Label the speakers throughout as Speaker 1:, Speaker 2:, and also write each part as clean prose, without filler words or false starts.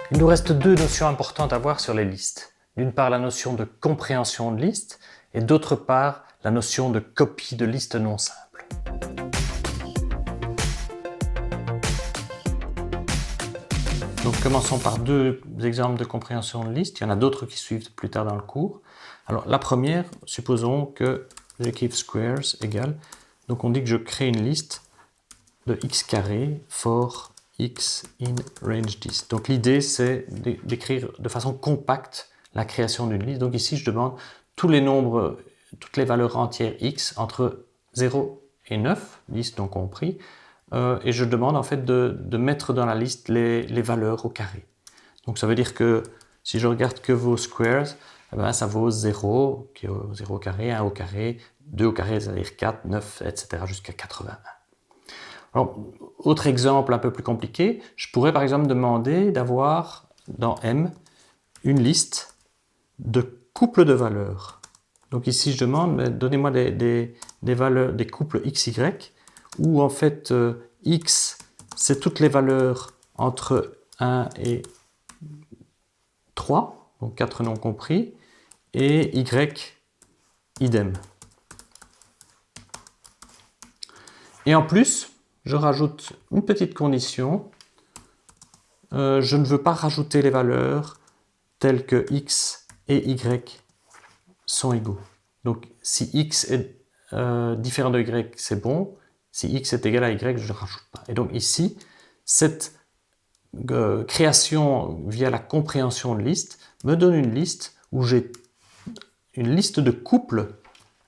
Speaker 1: Il nous reste deux notions importantes à voir sur les listes. D'une part, la notion de compréhension de liste et d'autre part, la notion de copie de liste non simple. Donc, commençons par deux exemples de compréhension de liste. Il y en a d'autres qui suivent plus tard dans le cours. Alors, la première, supposons que j'écrive squares égale. Donc, on dit que je crée une liste de x carré for x in range 10. Donc, l'idée, c'est d'écrire de façon compacte la création d'une liste. Donc, ici, je demande tous les nombres, toutes les valeurs entières x entre 0 et 9, 10 donc compris. Et je demande en fait de mettre dans la liste les valeurs au carré. Donc ça veut dire que si je regarde que vos squares, eh ben, ça vaut 0, qui est 0 au carré, 1 au carré, 2 au carré, c'est-à-dire 4, 9, etc. jusqu'à 81. Alors, autre exemple un peu plus compliqué, je pourrais par exemple demander d'avoir dans M une liste de couples de valeurs. Donc ici je demande, donnez-moi des valeurs, des couples x, y, où en fait x c'est toutes les valeurs entre 1 et 3, donc 4 non compris, et y idem. Et en plus, je rajoute une petite condition, je ne veux pas rajouter les valeurs telles que x et y sont égaux. Donc si x est différent de y, c'est bon. Si x est égal à y, je ne rajoute pas. Et donc ici, cette création via la compréhension de liste me donne une liste où j'ai une liste de couples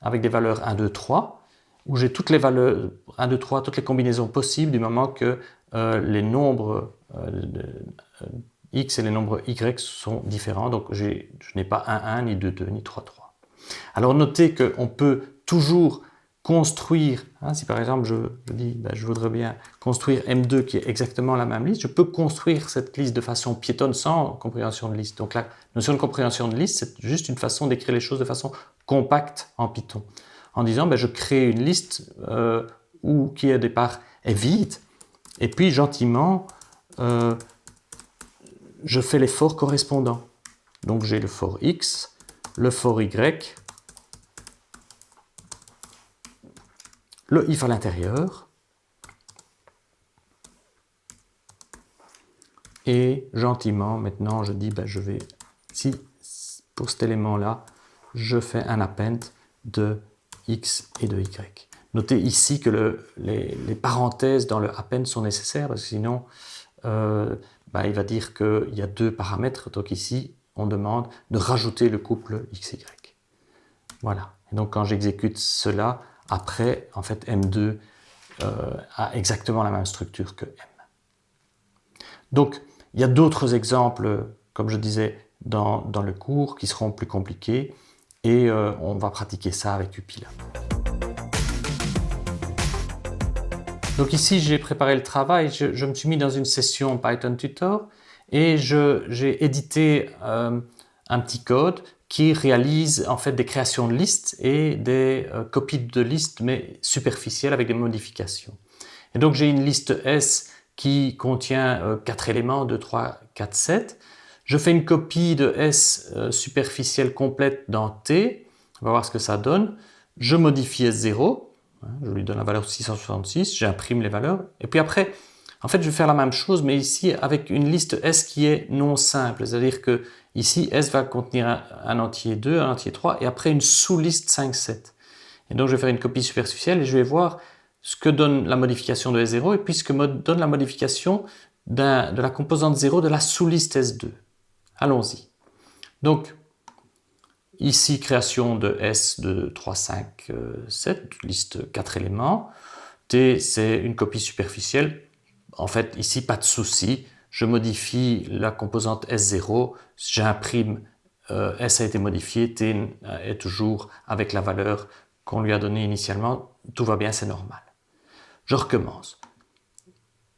Speaker 1: avec des valeurs 1, 2, 3, où j'ai toutes les valeurs 1, 2, 3, toutes les combinaisons possibles du moment que les nombres x et les nombres y sont différents. Donc je n'ai pas 1, 1, ni 2, 2, ni 3, 3. Alors notez qu'on peut toujours construire, si par exemple je dis je voudrais bien construire M2 qui est exactement la même liste, je peux construire cette liste de façon piétonne sans compréhension de liste. Donc la notion de compréhension de liste, c'est juste une façon d'écrire les choses de façon compacte en Python. En disant je crée une liste qui au départ est vide, et puis gentiment je fais les for correspondants. Donc j'ai le for x, le for y, le if à l'intérieur, et gentiment, maintenant, je dis, je vais, si pour cet élément-là, je fais un append de x et de y. Notez ici que les parenthèses dans le append sont nécessaires, parce que sinon, il va dire qu'il y a deux paramètres. Donc ici, on demande de rajouter le couple x, y. Voilà. Et donc, quand j'exécute cela, après, en fait, M2 a exactement la même structure que M. Donc, il y a d'autres exemples, comme je disais, dans le cours, qui seront plus compliqués, et on va pratiquer ça avec Upila. Donc ici, j'ai préparé le travail, je me suis mis dans une session Python Tutor, et j'ai édité un petit code qui réalise en fait des créations de listes et des copies de listes, mais superficielles avec des modifications. Et donc j'ai une liste S qui contient 4 éléments, 2, 3, 4, 7. Je fais une copie de S superficielle complète dans T. On va voir ce que ça donne. Je modifie S0. Je lui donne la valeur 666. J'imprime les valeurs. Et puis après, en fait, je vais faire la même chose, mais ici avec une liste S qui est non simple. C'est-à-dire que ici, S va contenir un entier 2, un entier 3, et après une sous-liste 5, 7. Et donc, je vais faire une copie superficielle et je vais voir ce que donne la modification de S0 et puis ce que me donne la modification de la composante 0 de la sous-liste S2. Allons-y. Donc, ici, création de S de 3, 5, 7, liste 4 éléments. T, c'est une copie superficielle. En fait, ici, pas de souci. Je modifie la composante S0, j'imprime S a été modifié, T est toujours avec la valeur qu'on lui a donnée initialement. Tout va bien, c'est normal. Je recommence.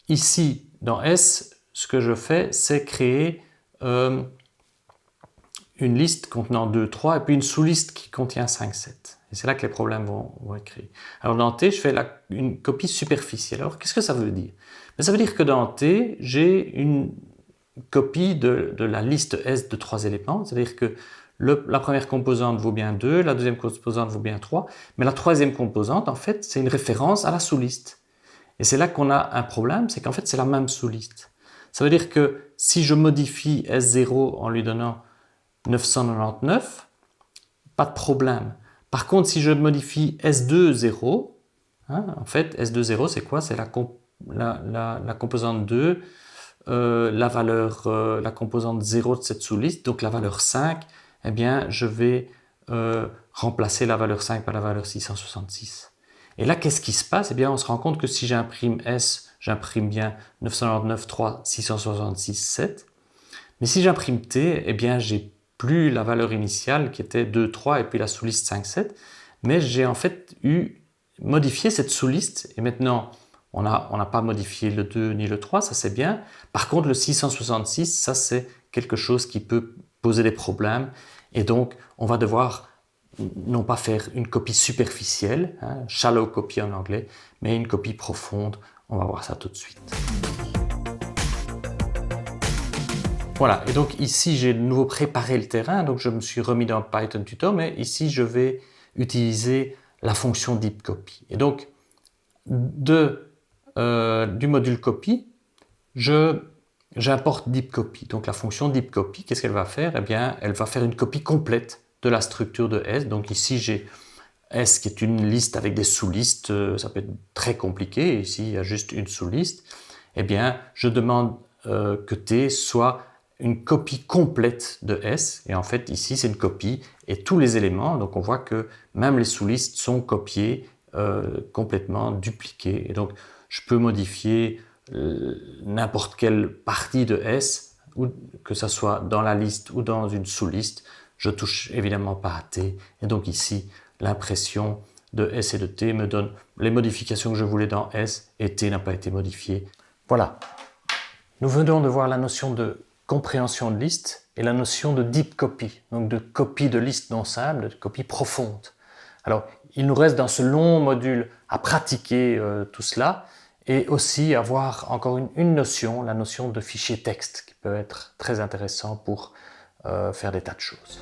Speaker 1: Ici, dans S, ce que je fais, c'est créer une liste contenant 2, 3, et puis une sous-liste qui contient 5, 7. Et c'est là que les problèmes vont être créés. Alors dans T, je fais une copie superficielle. Alors qu'est-ce que ça veut dire? Ça veut dire que dans T, j'ai une copie de la liste S de 3 éléments, c'est-à-dire que la première composante vaut bien 2, la deuxième composante vaut bien 3, mais la troisième composante, en fait, c'est une référence à la sous-liste. Et c'est là qu'on a un problème, c'est qu'en fait, c'est la même sous-liste. Ça veut dire que si je modifie S0 en lui donnant 999, pas de problème. Par contre, si je modifie S2 0, en fait, S2 0, c'est quoi? C'est la composante 2, la composante 0 de cette sous-liste, donc la valeur 5, eh bien, je vais remplacer la valeur 5 par la valeur 666. Et là, qu'est-ce qui se passe? Eh bien, on se rend compte que si j'imprime S, j'imprime bien 999, 3, 666, 7. Mais si j'imprime T, eh bien, j'ai plus la valeur initiale qui était 2, 3 et puis la sous-liste 5, 7. Mais j'ai en fait modifié cette sous-liste et maintenant, on n'a pas modifié le 2 ni le 3, ça c'est bien. Par contre, le 666, ça c'est quelque chose qui peut poser des problèmes. Et donc, on va devoir non pas faire une copie superficielle, shallow copy en anglais, mais une copie profonde. On va voir ça tout de suite. Voilà, et donc ici j'ai de nouveau préparé le terrain, donc je me suis remis dans Python Tutor, mais ici je vais utiliser la fonction deepcopy. Et donc, du module copy, j'importe deepcopy. Donc la fonction deepcopy, qu'est-ce qu'elle va faire? Eh bien, elle va faire une copie complète de la structure de S. Donc ici, j'ai S qui est une liste avec des sous-listes. Ça peut être très compliqué. Ici, il y a juste une sous-liste. Eh bien, je demande que T soit une copie complète de S. Et en fait, ici, c'est une copie. Et tous les éléments, donc on voit que même les sous-listes sont copiés, complètement dupliqués. Et donc, je peux modifier n'importe quelle partie de S, ou que ce soit dans la liste ou dans une sous-liste. Je touche évidemment pas à T. Et donc ici, l'impression de S et de T me donne les modifications que je voulais dans S et T n'a pas été modifié. Voilà. Nous venons de voir la notion de compréhension de liste et la notion de deep copy, donc de copie de liste non simple, de copie profonde. Alors, il nous reste dans ce long module à pratiquer tout cela et aussi avoir encore une notion, la notion de fichier texte, qui peut être très intéressant pour faire des tas de choses.